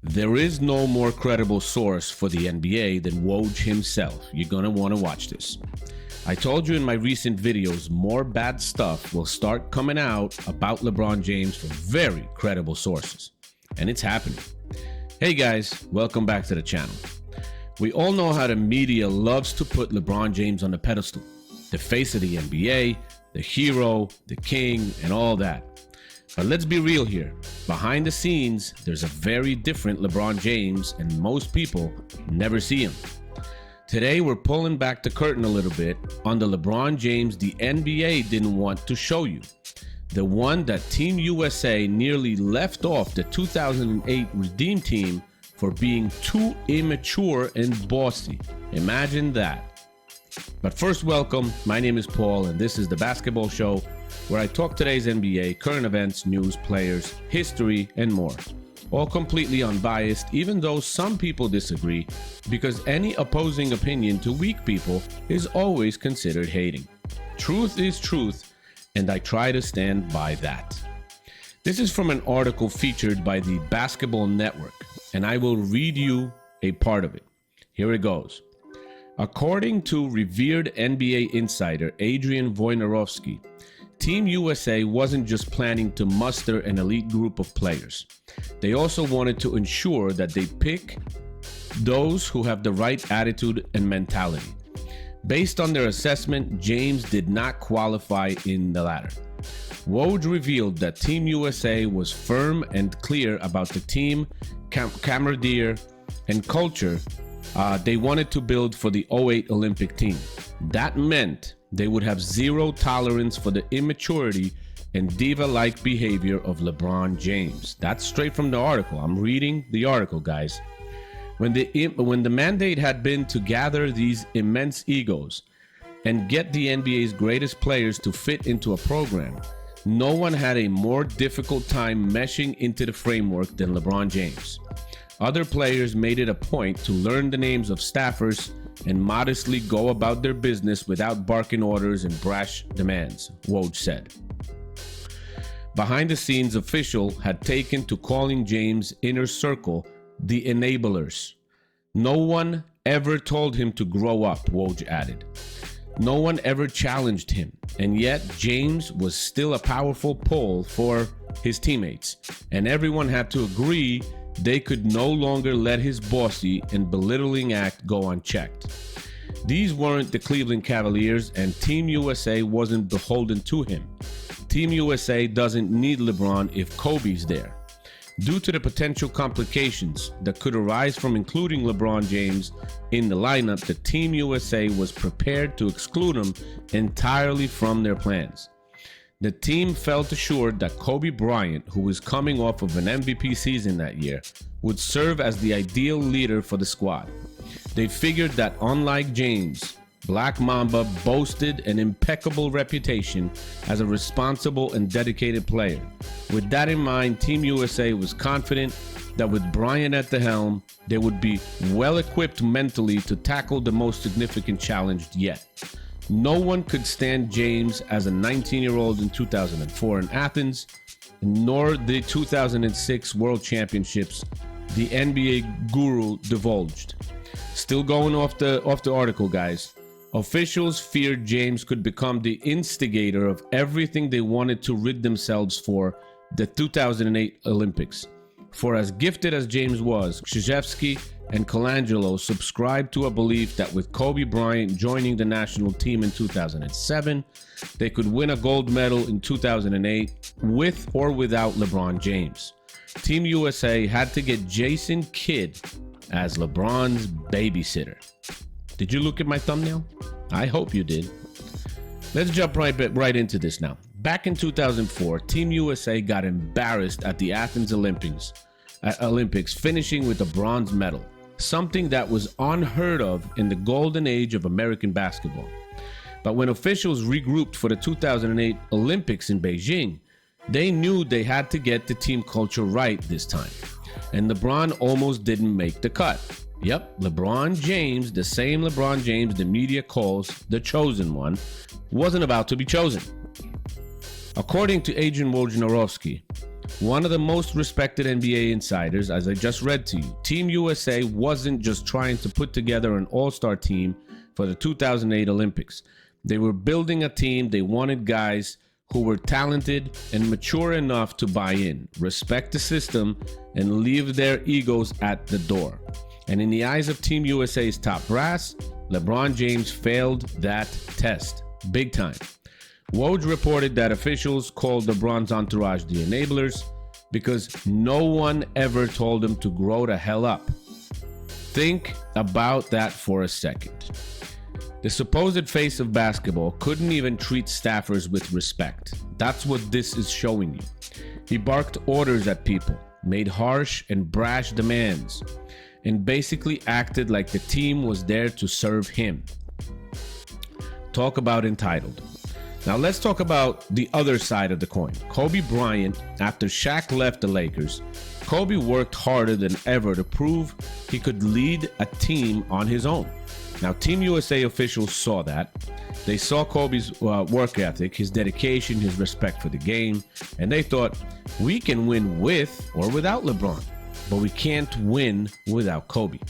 There is no more credible source for the NBA than Woj himself. You're gonna want to watch this. I told you in my recent videos, more bad stuff will start coming out about LeBron James from very credible sources. And it's happening. Hey guys, welcome back to the channel. We all know how the media loves to put LeBron James on the pedestal. The face of the NBA, the hero, the king, and all that. But let's be real here. Behind the scenes, there's a very different LeBron James, and most people never see him. Today, we're pulling back the curtain a little bit on the LeBron James the NBA didn't want to show you. The one that Team USA nearly left off the 2008 Redeem Team for being too immature and bossy. Imagine that. But first, welcome. My name is Paul, and this is the Basketball Show, where I talk today's NBA, current events, news, players, history, and more. All completely unbiased, even though some people disagree, because any opposing opinion to weak people is always considered hating. Truth is truth, and I try to stand by that. This is from an article featured by the Basketball Network, and I will read you a part of it. Here it goes. According to revered NBA insider Adrian Wojnarowski, Team USA wasn't just planning to muster an elite group of players. They also wanted to ensure that they pick those who have the right attitude and mentality. Based on their assessment, James did not qualify in the latter. Woj revealed that Team USA was firm and clear about the team camaraderie and culture they wanted to build for the 2008 Olympic team. That meant they would have zero tolerance for the immaturity and diva-like behavior of LeBron James. That's straight from the article. I'm reading the article, guys. When the mandate had been to gather these immense egos and get the NBA's greatest players to fit into a program, no one had a more difficult time meshing into the framework than LeBron James. Other players made it a point to learn the names of staffers and modestly go about their business without barking orders and brash demands, Woj said. Behind the scenes official had taken to calling James' inner circle the enablers. No one ever told him to grow up, Woj added. No one ever challenged him, and yet James was still a powerful pull for his teammates, and everyone had to agree they could no longer let his bossy and belittling act go unchecked. These weren't the Cleveland Cavaliers, and Team USA wasn't beholden to him. Team USA doesn't need LeBron if Kobe's there. Due to the potential complications that could arise from including LeBron James in the lineup, the Team USA was prepared to exclude him entirely from their plans. The team felt assured that Kobe Bryant, who was coming off of an MVP season that year, would serve as the ideal leader for the squad. They figured that unlike James, Black Mamba boasted an impeccable reputation as a responsible and dedicated player. With that in mind, Team USA was confident that with Bryant at the helm, they would be well equipped mentally to tackle the most significant challenge yet. No one could stand James as a 19-year-old in 2004 in Athens, nor the 2006 World Championships, the NBA guru divulged. Still going off the article, guys. Officials feared James could become the instigator of everything they wanted to rid themselves for the 2008 Olympics. For as gifted as James was, Krzyzewski and Colangelo subscribed to a belief that with Kobe Bryant joining the national team in 2007, they could win a gold medal in 2008 with or without LeBron James. Team USA had to get Jason Kidd as LeBron's babysitter. Did you look at my thumbnail? I hope you did. Let's jump right into this now. Back in 2004, Team USA got embarrassed at the Athens Olympics, finishing with a bronze medal, something that was unheard of in the golden age of American basketball. But when officials regrouped for the 2008 Olympics in Beijing, they knew they had to get the team culture right this time. And LeBron almost didn't make the cut. Yep, LeBron James, the same LeBron James the media calls the chosen one, wasn't about to be chosen. According to Adrian Wojnarowski, one of the most respected NBA insiders, as I just read to you. Team USA wasn't just trying to put together an all-star team for the 2008 Olympics. They were building a team. They wanted guys who were talented and mature enough to buy in, respect the system, and leave their egos at the door. And in the eyes of Team USA's top brass, LeBron James failed that test big time. Woj reported that officials called LeBron's entourage the enablers because no one ever told him to grow the hell up. Think about that for a second. The supposed face of basketball couldn't even treat staffers with respect. That's what this is showing you. He barked orders at people, made harsh and brash demands, and basically acted like the team was there to serve him. Talk about entitled. Now let's talk about the other side of the coin. Kobe Bryant, after Shaq left the Lakers, Kobe worked harder than ever to prove he could lead a team on his own. Now, Team USA officials saw that. They saw Kobe's work ethic, his dedication, his respect for the game, and they thought, we can win with or without LeBron, but we can't win without Kobe.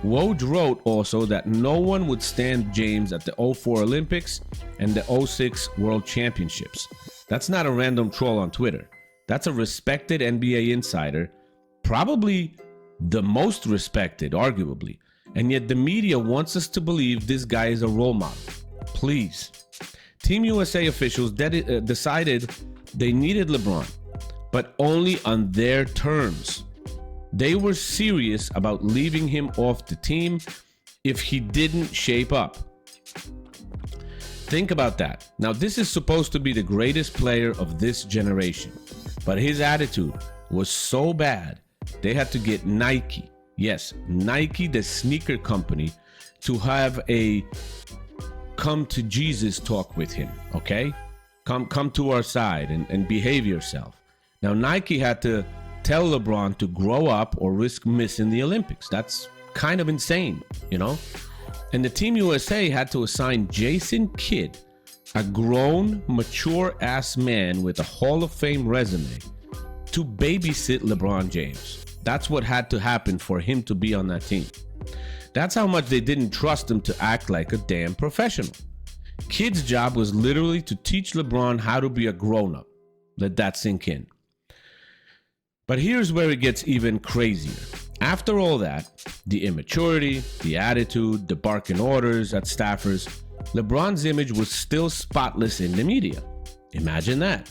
Woj wrote also that no one would stand James at the 2004 Olympics and the 2006 World Championships. That's not a random troll on Twitter. That's a respected NBA insider, probably the most respected, arguably. And yet the media wants us to believe this guy is a role model. Please. Team USA officials decided they needed LeBron, but only on their terms. They were serious about leaving him off the team if he didn't shape up. Think about that. Now, this is supposed to be the greatest player of this generation, but his attitude was so bad, they had to get Nike. Yes, Nike, the sneaker company, to have a come to Jesus talk with him, okay? Come to our side and behave yourself. Now, Nike had to tell LeBron to grow up or risk missing the Olympics. That's kind of insane, you know? And the Team USA had to assign Jason Kidd, a grown, mature-ass man with a Hall of Fame resume, to babysit LeBron James. That's what had to happen for him to be on that team. That's how much they didn't trust him to act like a damn professional. Kidd's job was literally to teach LeBron how to be a grown-up. Let that sink in. But here's where it gets even crazier. After all that, the immaturity, the attitude, the barking orders at staffers, LeBron's image was still spotless in the media. Imagine that.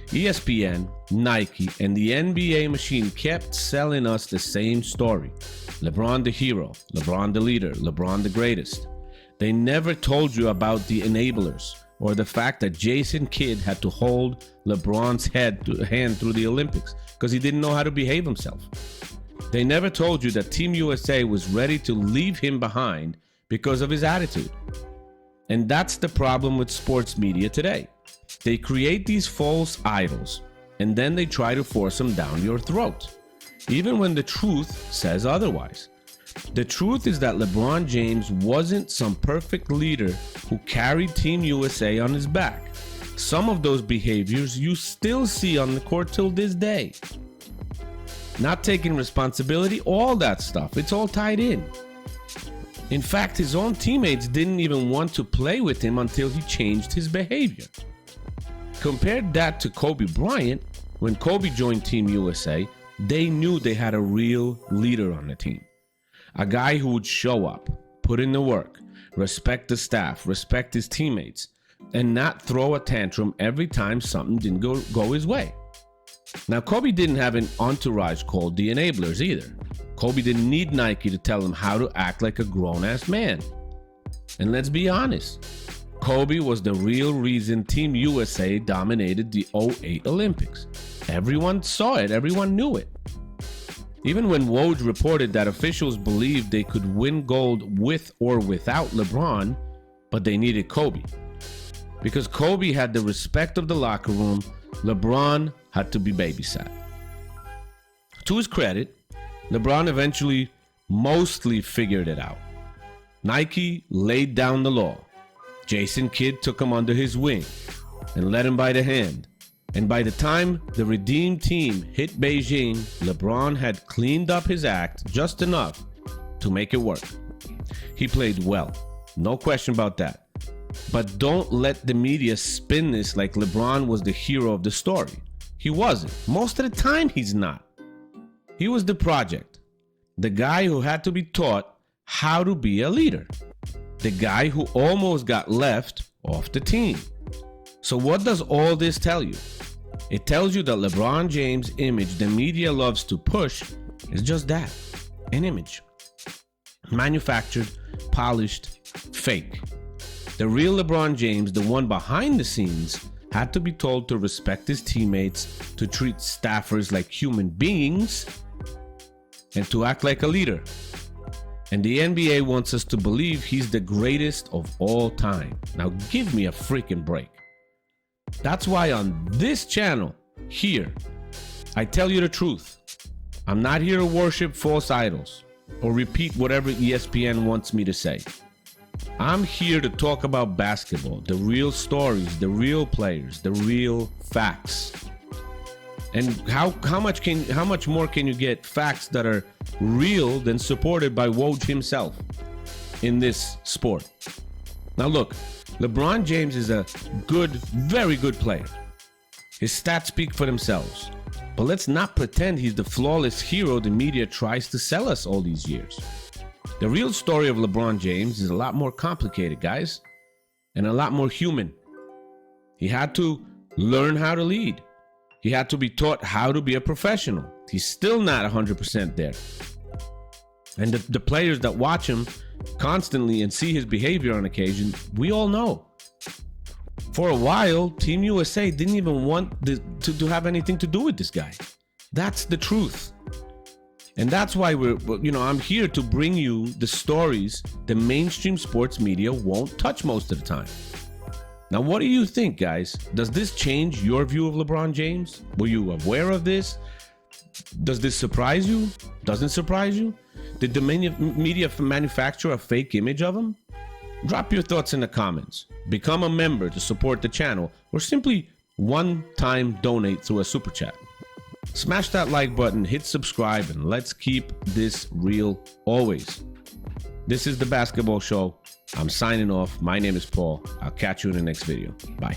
ESPN, Nike, and the NBA machine kept selling us the same story. LeBron the hero, LeBron the leader, LeBron the greatest. They never told you about the enablers or the fact that Jason Kidd had to hold LeBron's hand through the Olympics because he didn't know how to behave himself. They never told you that Team USA was ready to leave him behind because of his attitude. And that's the problem with sports media today. They create these false idols, and then they try to force them down your throat, even when the truth says otherwise. The truth is that LeBron James wasn't some perfect leader who carried Team USA on his back. Some of those behaviors you still see on the court till this day. Not taking responsibility, all that stuff, it's all tied in. In fact, his own teammates didn't even want to play with him until he changed his behavior. Compare that to Kobe Bryant. When Kobe joined Team USA, they knew they had a real leader on the team. A guy who would show up, put in the work, respect the staff, respect his teammates, and not throw a tantrum every time something didn't go his way. Now, Kobe didn't have an entourage called the enablers either. Kobe didn't need Nike to tell him how to act like a grown-ass man. And let's be honest, Kobe was the real reason Team USA dominated the 2008 Olympics. Everyone saw it, everyone knew it. Even when Woj reported that officials believed they could win gold with or without LeBron, but they needed Kobe. Because Kobe had the respect of the locker room, LeBron had to be babysat. To his credit, LeBron eventually mostly figured it out. Nike laid down the law. Jason Kidd took him under his wing and led him by the hand. And by the time the redeemed team hit Beijing, LeBron had cleaned up his act just enough to make it work. He played well, no question about that. But don't let the media spin this like LeBron was the hero of the story. He wasn't. Most of the time, he's not. He was the project. The guy who had to be taught how to be a leader. The guy who almost got left off the team. So what does all this tell you? It tells you that LeBron James' image the media loves to push is just that, an image. Manufactured, polished, fake. The real LeBron James, the one behind the scenes, had to be told to respect his teammates, to treat staffers like human beings, and to act like a leader. And the NBA wants us to believe he's the greatest of all time. Now give me a freaking break. That's why on this channel, here, I tell you the truth. I'm not here to worship false idols or repeat whatever ESPN wants me to say. I'm here to talk about basketball, the real stories, the real players, the real facts. And how much more can you get facts that are real than supported by Woj himself in this sport? Now look, LeBron James is a good, very good player. His stats speak for themselves. But let's not pretend he's the flawless hero the media tries to sell us all these years. The real story of LeBron James is a lot more complicated, guys, and a lot more human. He had to learn how to lead. He had to be taught how to be a professional. He's still not 100% there. And the players that watch him constantly and see his behavior on occasion, we all know. For a while, Team USA didn't even want to have anything to do with this guy. That's the truth. And that's why I'm here to bring you the stories the mainstream sports media won't touch most of the time. Now, what do you think, guys? Does this change your view of LeBron James? Were you aware of this? Does this surprise you? Doesn't surprise you? Did the media manufacture a fake image of him? Drop your thoughts in the comments. Become a member to support the channel, or simply one-time donate through a super chat. Smash that like button, hit subscribe, and let's keep this real always. This is The Basketball Show. I'm signing off. My name is Paul. I'll catch you in the next video. Bye.